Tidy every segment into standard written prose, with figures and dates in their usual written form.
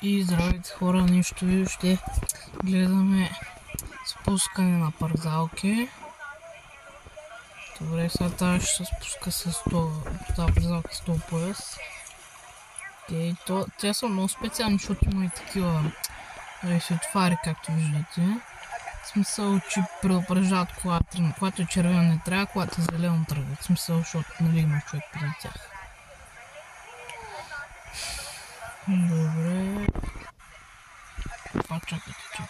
И здравейте хора, нищо ви, ще гледаме спускане на парзалки. Добре, сега тази ще се спуска с тази парзалка с този пояс. Тя са много специални, защото има и такива светофари, както виждате. В смисъл, че предупреждават когато е червено не трябва, когато е зелено тръгва. В смисъл, защото нали има човек преди тях. Добре. Чакайте.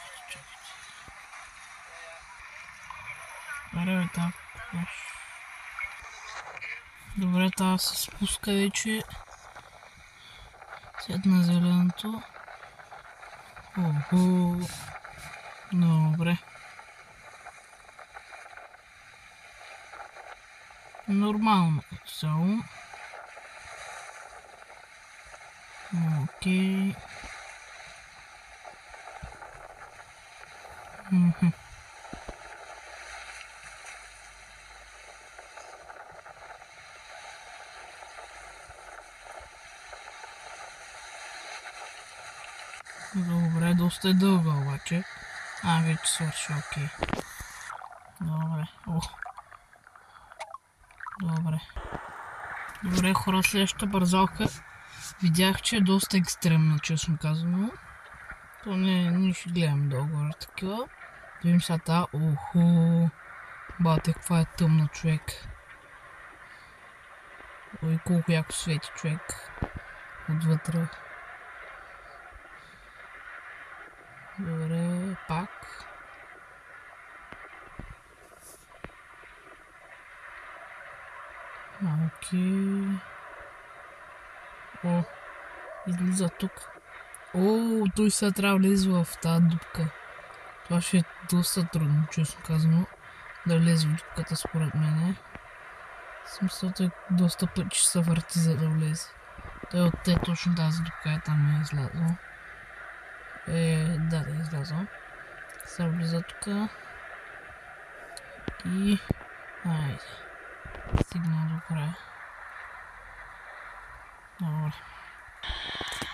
Добре, тази се спуска вече. След на зеленото. Добре. Нормално като цяло. Окей. Добре, доста е дълга обаче. Вече свърши, окей. Добре. Добре, хора, следващата парзалка видях, че е доста екстремна, честно казано. То не ще гледам долу-горе такива. Видим сега тази. Бате, каква е тъмна, човек. Ой, колко яко свети, човек. Отвътре. Добре, пак. Окей. Излиза тук. Той сега трябва да влезе в тази дупка. Това ще е доста трудно, честно казано. Да влезе в дупката според мен. В смисъл, той доста пъти ще се върти, за да влезе. Той от точно тази дупка там е излязъл. Да е излязъл. Сега влиза тук. И... Айде. Стигна до края.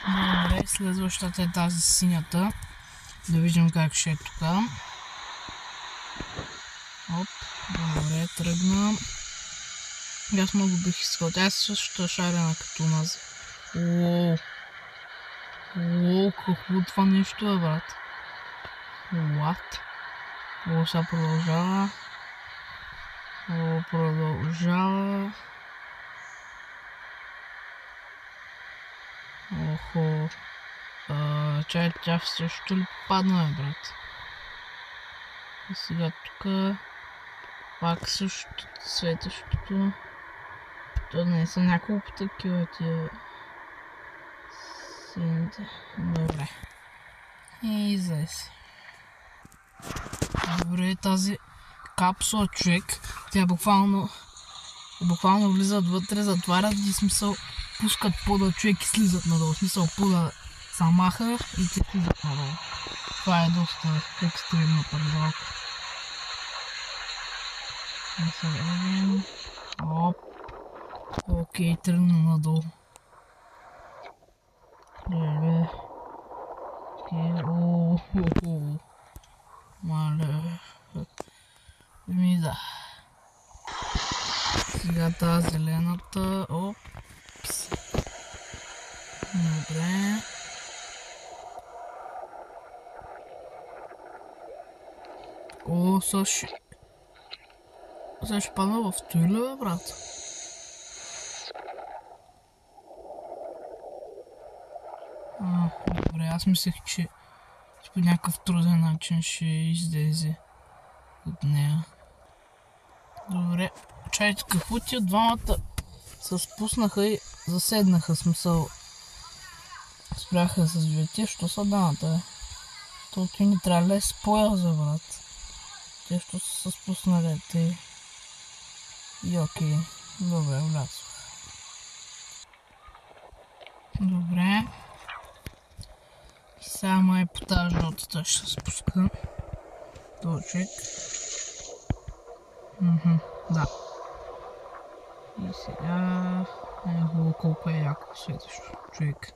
Добре, следващата е тази синята. Да видим как ще е тук. Добре, тръгна. Аз много бих искал. Тя е същата шарена като нас. Какво това нещо е, брат? What? Сега продължава. Продължава. Тя също ли падна, брат? И сега тук пак същото светещото. То не са няколко такива тия сините. Добре. И излез. Добре, тази капсула, човек, тя буквално влизат вътре, затварят и смисъл пускат пода човек и слизат надолу. Смисъл пода самаха и те слизат надолу. Това е доста екстремна парзалка. Окей, тръгна надолу. Добре. Мале. Да. Сега тази зелената. Добре. Сега ще падна в туйле, брат. Добре, аз мислех, че по някакъв труден начин ще излезе от нея. Добре, чайте, какво тия двамата се спуснаха и заседнаха, смисъл. Спряха с двете, що са двамата, То ти не трябва да е спояза, брат. Те, що са се спуснали, те. И окей, добре, влязох. Добре. И сега май по тази жълтата ще се спуска. Точек. Да. И сега... колко е яко светиш, човек.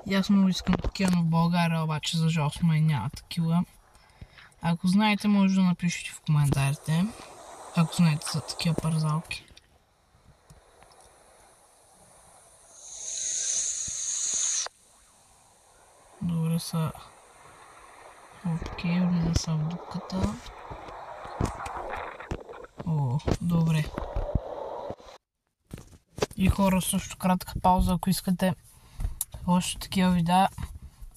И аз много искам такива, но в България обаче за жалост май няма такива. Ако знаете, може да напишете в коментарите. Ако знаете за такива парзалки. Добре са. Окей, влиза са в дупката. О, добре. И хора, също кратка пауза, ако искате още такива видеа.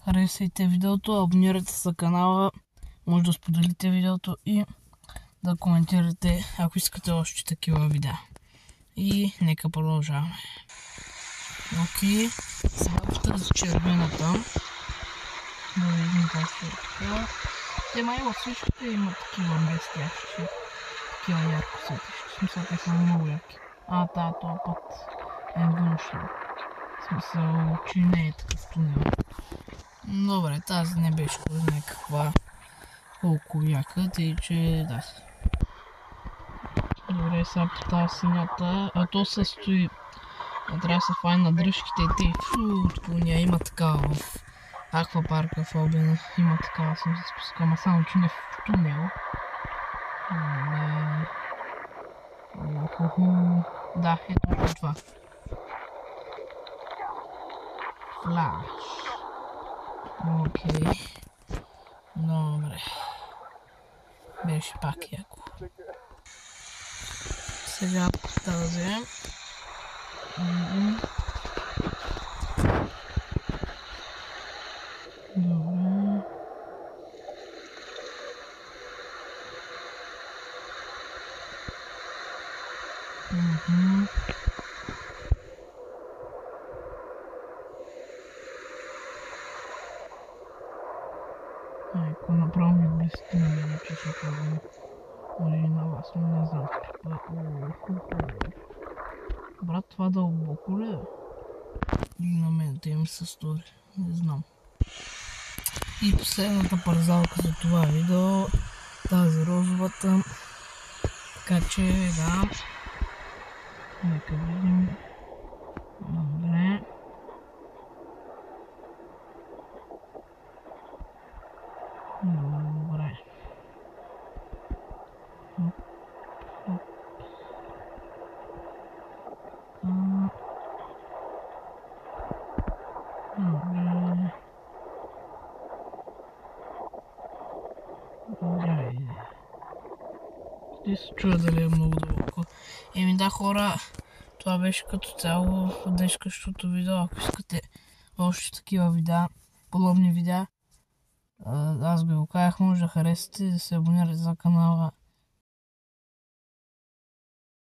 Харесайте видеото, абонирайте се за канала, може да споделите видеото и да коментирате, ако искате още такива видеа. И нека продължаваме. Окей, сега в тази червената. Да видим как ще е такова. Те май във всичките имат такива блестящи, такива ярко светещи. В смисъл, те са много ярки. Този път е външно. В смисъл, че не е такъв тунел. Добре, тази не беше кой знае каква, колко яка, тъй че да. Добре, сега по тази синята, а то се стои. Трябва да се фай на дръжките и те туня има такава в аквапарка в Албена. Има такава, съм се спускал, ама само че не в тунел. Да, ето това. Флаш. Окей. Добре. Беше пак яко. Сега тази. Добре. Ако направо ми близки на мен, че ще казвам. Може и на вас, но не знам. Брат, това дълбоко ли е? Или на мен те ми се стори. Не знам. И последната парзалка за това видео. Тази розовата. Така че, да. Нека видим. Добре. Добре. Ще се чуя дали е много дълбоко. Еми да, хора, това беше като цяло от днешкащото видео. Ако искате още такива видеа, подобни видеа, аз ви го казах, може да харесате, да се абонирате за канала.